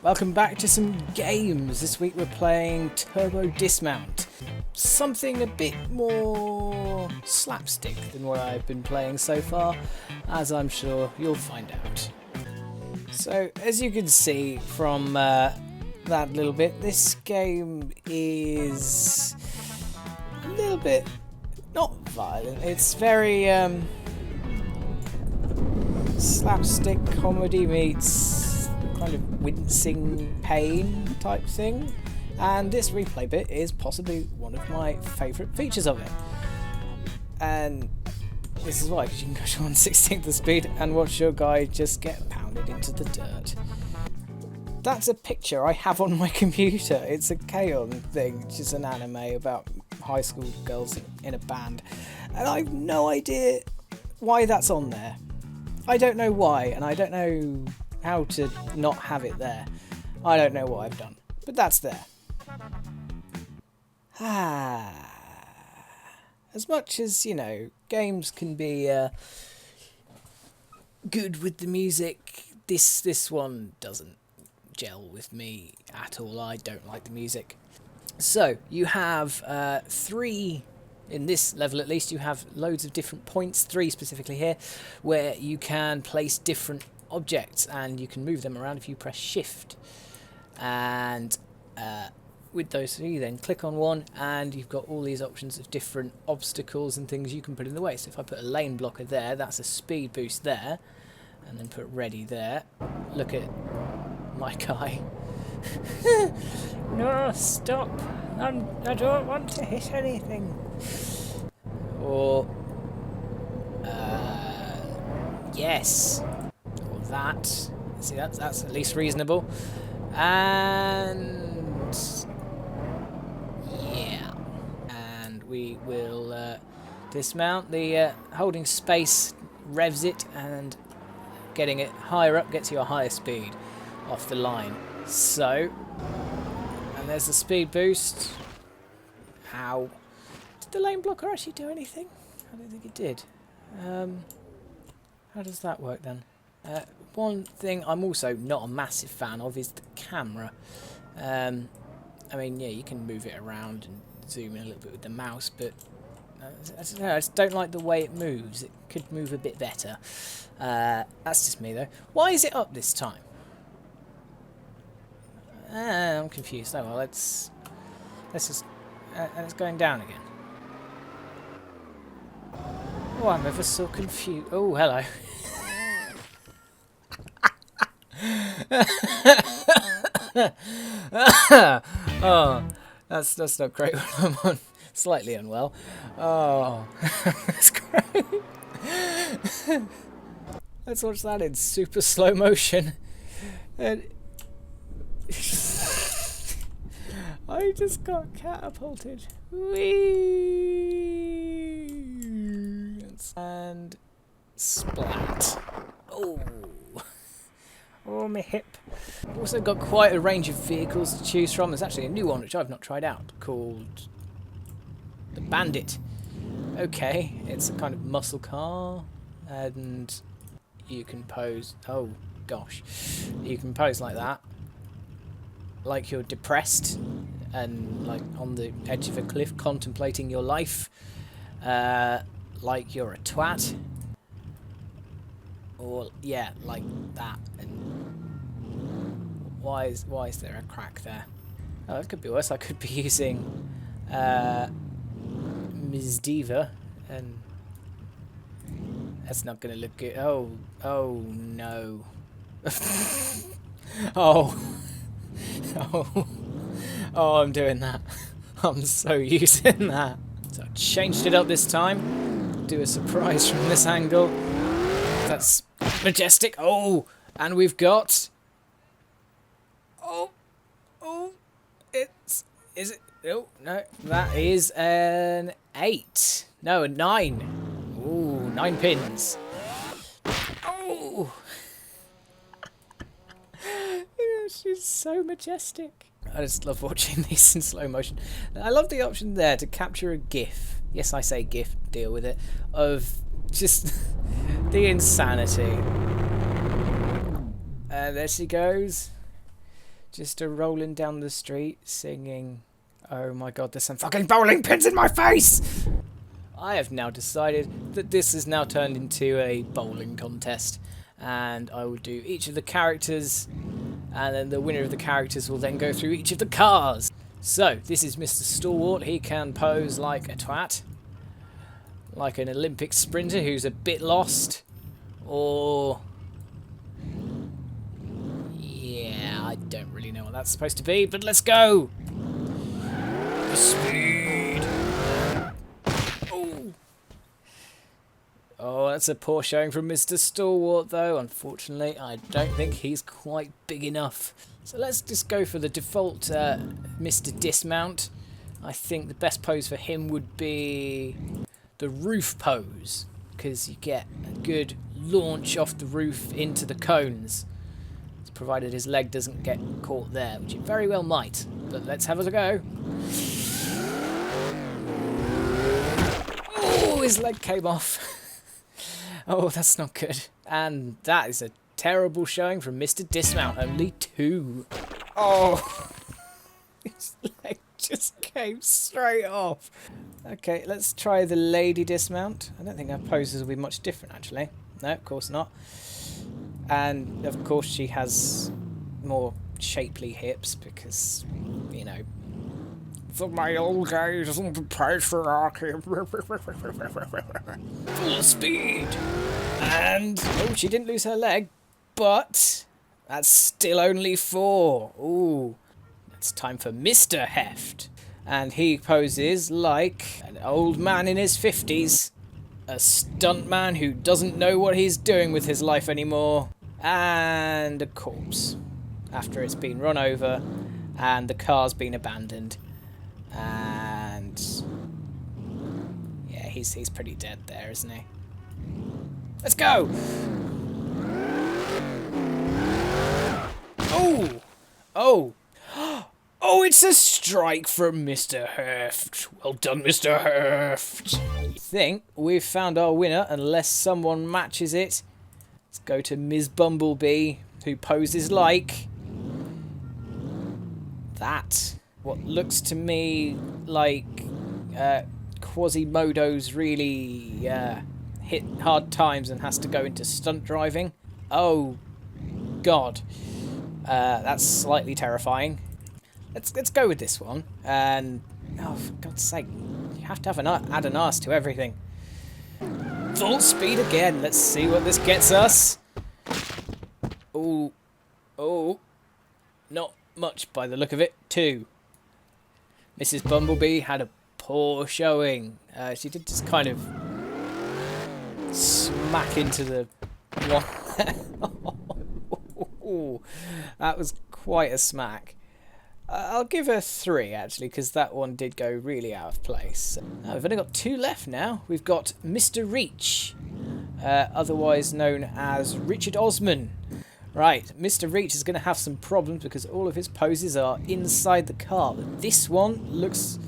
Welcome back to some games. This week we're playing Turbo Dismount. Something a bit more slapstick than what I've been playing so far, as I'm sure you'll find out. So, as you can see from that little bit, this game is a little bit not violent. It's very slapstick comedy meets kind of wincing pain type thing, and this replay bit is possibly one of my favourite features of it. And this is why, because you can go to 1/16th the speed and watch your guy just get pounded into the dirt. That's a picture I have on my computer. It's a K-On! Thing, which is an anime about high school girls in a band, and I've no idea why that's on there. I don't know why, and I don't know how to not have it there. I don't know what I've done, but that's there. As much as, you know, games can be good with the music, this one doesn't gel with me at all. I don't like the music. So you have three, in this level at least, you have loads of different points, 3 specifically here, where you can place different objects and you can move them around if you press shift. And with those 3, then click on one and you've got all these options of different obstacles and things you can put in the way. So if I put a lane blocker there, that's a speed boost there, and then put ready there. Look at my guy. No, stop. I don't want to hit anything. Or yes, or that. See, that's at least reasonable. And yeah, and we will dismount. The holding space revs it, and getting it higher up gets you a higher speed off the line. So, and there's the speed boost. Ow. Did the lane blocker actually do anything? I don't think it did. How does that work then? One thing I'm also not a massive fan of is the camera. I mean, yeah, you can move it around and zoom in a little bit with the mouse, but I just don't like the way it moves. It could move a bit better. That's just me though. Why is it up this time? I'm confused. Oh well, let's just and it's going down again. Oh, I'm ever so confused. Oh, hello. Oh, that's not great when I'm slightly unwell. Oh, that's great. Let's watch that in super slow motion. And I just got catapulted. Whee! And splat. Oh. Oh, my hip. Also got quite a range of vehicles to choose from. There's actually a new one which I've not tried out called the Bandit. Okay, it's a kind of muscle car, and you can pose. Oh gosh, you can pose like that, like you're depressed and like on the edge of a cliff contemplating your life, like you're a twat, or yeah, like that. And why is there a crack there? Oh, it could be worse. I could be using Ms. Diva, and that's not going to look good. Oh no. Oh. Oh, I'm doing that. I'm so using that. So I changed it up this time. Do a surprise from this angle. That's majestic. Oh, and we've got. Oh, is it? Oh no, that is an 8. No, a 9. Ooh, 9 pins. Oh. She's so majestic. I just love watching these in slow motion. I love the option there to capture a GIF. Yes, I say GIF, deal with it. Of just the insanity. There she goes. Just a rolling down the street singing, "Oh my god, there's some fucking bowling pins in my face!" I have now decided that this has now turned into a bowling contest, and I will do each of the characters, and then the winner of the characters will then go through each of the cars. So, this is Mr. Stalwart. He can pose like a twat, like an Olympic sprinter who's a bit lost, or... yeah, I don't really know what that's supposed to be, but let's go! The speed! Oh! Oh, that's a poor showing from Mr. Stalwart, though. Unfortunately, I don't think he's quite big enough. So let's just go for the default Mr. Dismount. I think the best pose for him would be the roof pose, because you get a good launch off the roof into the cones, provided his leg doesn't get caught there, which it very well might. But let's have a go. Oh, his leg came off. Oh, that's not good. And that is a terrible showing from Mr. Dismount. Only 2. Oh, his leg just came straight off. Okay, let's try the lady Dismount. I don't think her poses will be much different, actually. No, of course not. And, of course, she has more shapely hips because, you know, the male gaze isn't patriarchy. Full speed. And, oh, she didn't lose her leg, but that's still only 4. Ooh, it's time for Mr. Heft. And he poses like an old man in his 50s. A stuntman who doesn't know what he's doing with his life anymore. And a corpse after it's been run over and the car's been abandoned. And yeah, he's pretty dead there, isn't he? Let's go! Oh! Oh! Oh, it's a strike from Mr. Heft. Well done, Mr. Heft. I think we've found our winner, unless someone matches it. Let's go to Ms. Bumblebee, who poses like that. What looks to me like Quasimodo's really hit hard times and has to go into stunt driving. Oh, God. That's slightly terrifying. Let's go with this one. And oh, for God's sake, you have to have add an arse to everything. Full speed again. Let's see what this gets us. Oh, oh, not much by the look of it. 2. Mrs. Bumblebee had a poor showing. She did just kind of smack into the one. Oh, that was quite a smack. I'll give her 3, actually, because that one did go really out of place. We've only got 2 left now. We've got Mr. Reach, otherwise known as Richard Osman. Right, Mr. Reach is going to have some problems because all of his poses are inside the car. But this one looks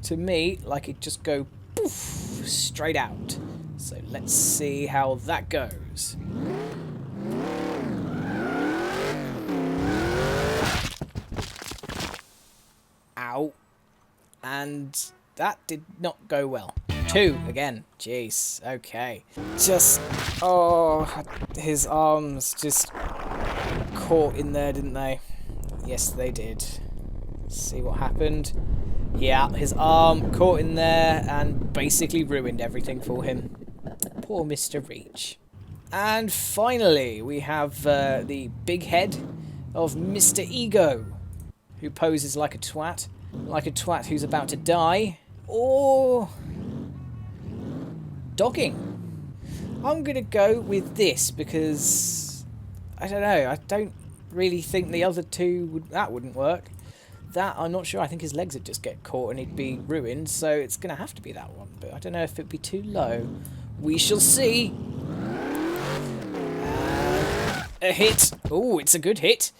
to me like it just go poof, straight out. So let's see how that goes. Ow. And that did not go well. 2 again. Jeez. Okay. Just... oh, his arms just caught in there, didn't they? Yes, they did. Let's see what happened. Yeah, his arm caught in there and basically ruined everything for him. Poor Mr. Reach. And finally, we have the big head of Mr. Ego, who poses like a twat who's about to die, or dogging. I'm going to go with this because, I don't know, I don't really think the other 2 wouldn't work. That, I'm not sure. I think his legs would just get caught and he'd be ruined, so it's going to have to be that one. But I don't know if it'd be too low. We shall see. A hit. Oh, it's a good hit.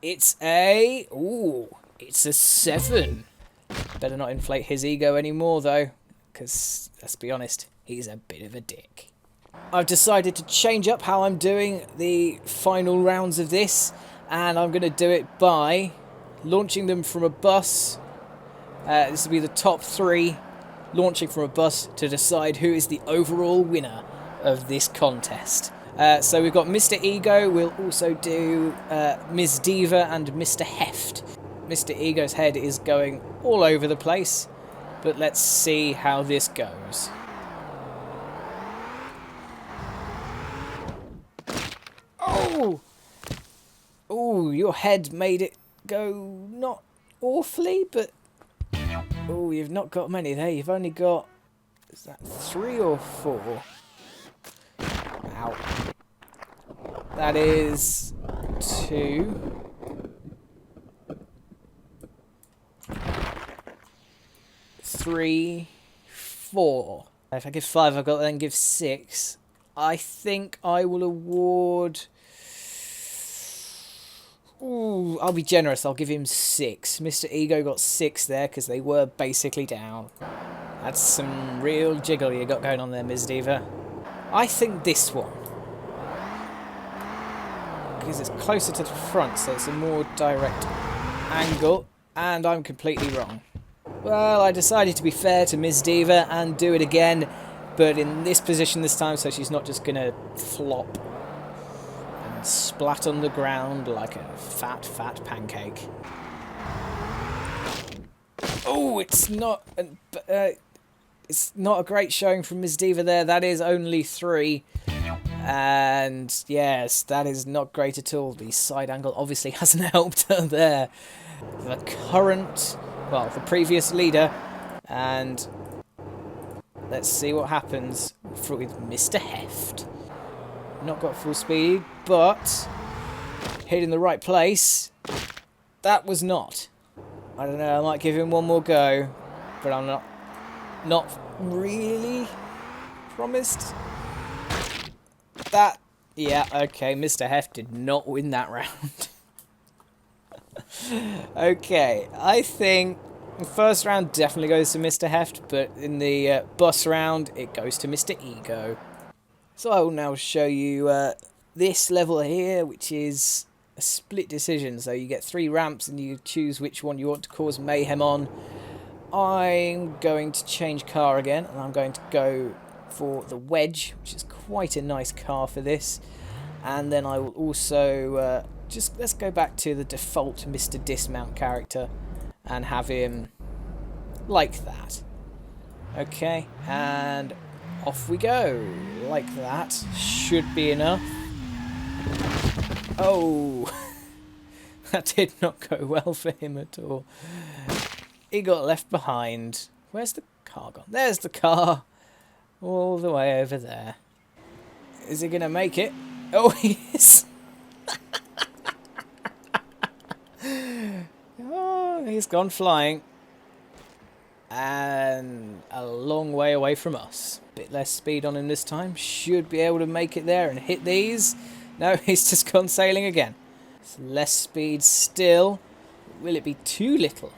It's a... ooh, it's a 7. Better not inflate his ego anymore, though, because, let's be honest, he's a bit of a dick. I've decided to change up how I'm doing the final rounds of this, And I'm going to do it by launching them from a bus. This will be the top 3 launching from a bus to decide who is the overall winner of this contest. So we've got Mr. Ego. We'll also do Ms. Diva and Mr. Heft. Mr. Ego's head is going all over the place, but let's see how this goes. Oh! Oh, your head made it go not awfully, but... Oh, you've not got many there. You've only got... Is that 3 or 4? Ow. That is 2. 3, 4. If I give 5, I've got to then give 6. I think I will award... Ooh, I'll be generous. I'll give him 6. Mr. Ego got 6 there because they were basically down. That's some real jiggle you got going on there, Ms. Diva. I think this one. Because it's closer to the front, so it's a more direct angle. And I'm completely wrong. Well, I decided to be fair to Ms. Diva and do it again. But in this position this time, so she's not just going to flop and splat on the ground like a fat pancake. Oh, it's not a great showing from Ms. Diva there. That is only 3. And yes, that is not great at all. The side angle obviously hasn't helped her there. The current, well, the previous leader, and let's see what happens with Mr. Heft. Not got full speed, but hit in the right place. That was not. I don't know, I might give him one more go, but I'm not really promised. That, yeah, okay, Mr. Heft did not win that round. Okay, I think the first round definitely goes to Mr. Heft, but in the bus round, it goes to Mr. Ego. So I will now show you this level here, which is a split decision. So you get 3 ramps and you choose which one you want to cause mayhem on. I'm going to change car again, and I'm going to go for the Wedge, which is quite a nice car for this. And then I will also let's go back to the default Mr. Dismount character and have him like that. Okay, and off we go. Like that. Should be enough. Oh, that did not go well for him at all. He got left behind. Where's the car gone? There's the car. All the way over there. Is he going to make it? Oh, he is. Oh, he's gone flying. And a long way away from us. Bit less speed on him this time. Should be able to make it there and hit these. No, he's just gone sailing again. It's less speed still. Will it be too little?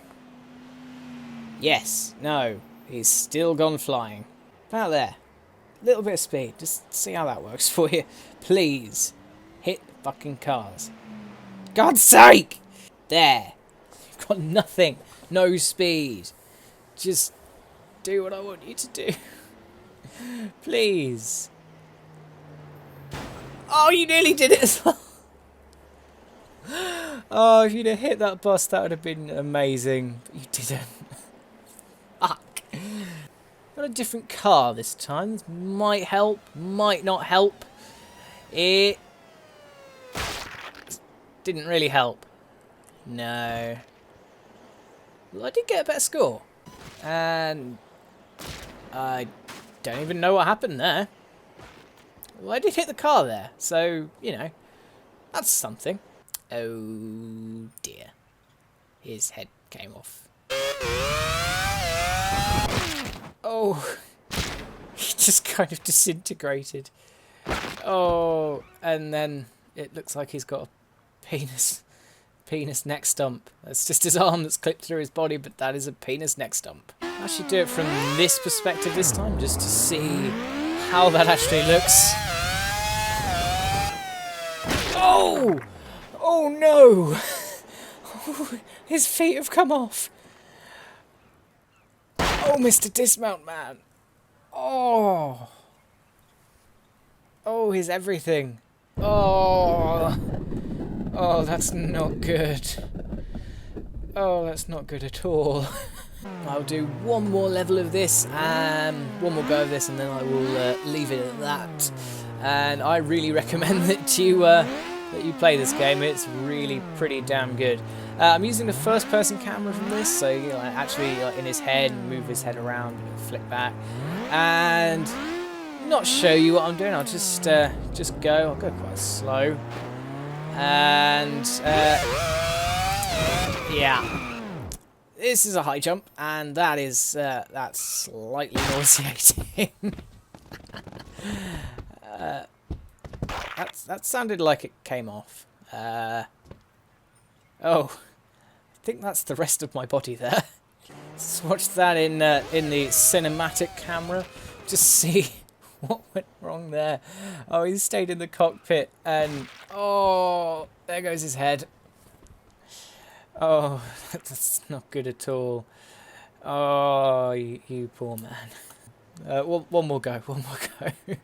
Yes. No. He's still gone flying. About there. Little bit of speed. Just see how that works for you. Please. Hit the fucking cars. God's sake! There. You've got nothing. No speed. Just do what I want you to do. Please. Oh, you nearly did it as well. Oh, if you'd have hit that bus, that would have been amazing. But you didn't. Fuck. Got a different car this time. This might help, might not help. It didn't really help. No. Well, I did get a better score. And I don't even know what happened there. Well, I did hit the car there, so, you know, that's something. Oh, dear. His head came off. Oh, he just kind of disintegrated. Oh, and then it looks like he's got a penis neck stump. That's just his arm that's clipped through his body, but that is a penis neck stump. I'll actually do it from this perspective this time, just to see how that actually looks. Oh! Oh no! His feet have come off. Oh, Mr. Dismount Man. Oh. Oh, his everything. Oh. Oh, that's not good. Oh, that's not good at all. I'll do one more level of this and one more go of this, and then I will leave it at that. And I really recommend that you play this game. It's really pretty damn good. I'm using the first-person camera from this, so you know, actually in his head, move his head around, flip back, and not show you what I'm doing. I'll just go. I'll go quite slow, and yeah. This is a high jump, and that's slightly nauseating. That sounded like it came off. Oh, I think that's the rest of my body there. Let's watch that in the cinematic camera. Just see what went wrong there. Oh, he stayed in the cockpit, and oh, there goes his head. Oh, that's not good at all. Oh, you poor man. One more go.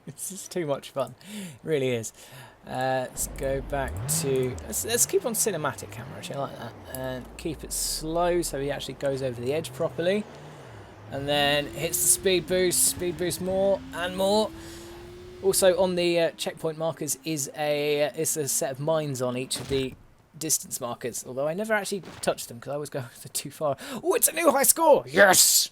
This is too much fun. It really is. Let's go back to... Let's keep on cinematic camera, actually, I like that. And keep it slow so he actually goes over the edge properly. And then hits the speed boost more and more. Also, on the checkpoint markers is a set of mines on each of the distance markers, although I never actually touched them because I always go too far. Oh, it's a new high score! Yes!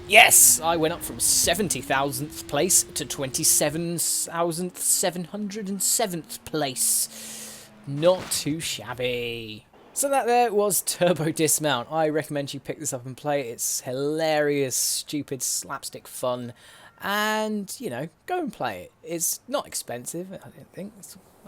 Yes! I went up from 70,000th place to 27,707th place. Not too shabby. So that there was Turbo Dismount. I recommend you pick this up and play it. It's hilarious, stupid, slapstick fun. And, you know, go and play it. It's not expensive, I don't think.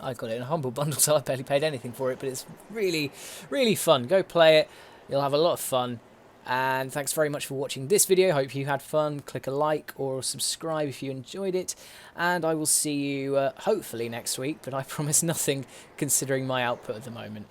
I got it in a humble bundle, so I barely paid anything for it, but it's really, really fun. Go play it. You'll have a lot of fun. And thanks very much for watching this video. Hope you had fun. Click a like or subscribe if you enjoyed it. And I will see you hopefully next week, but I promise nothing considering my output at the moment.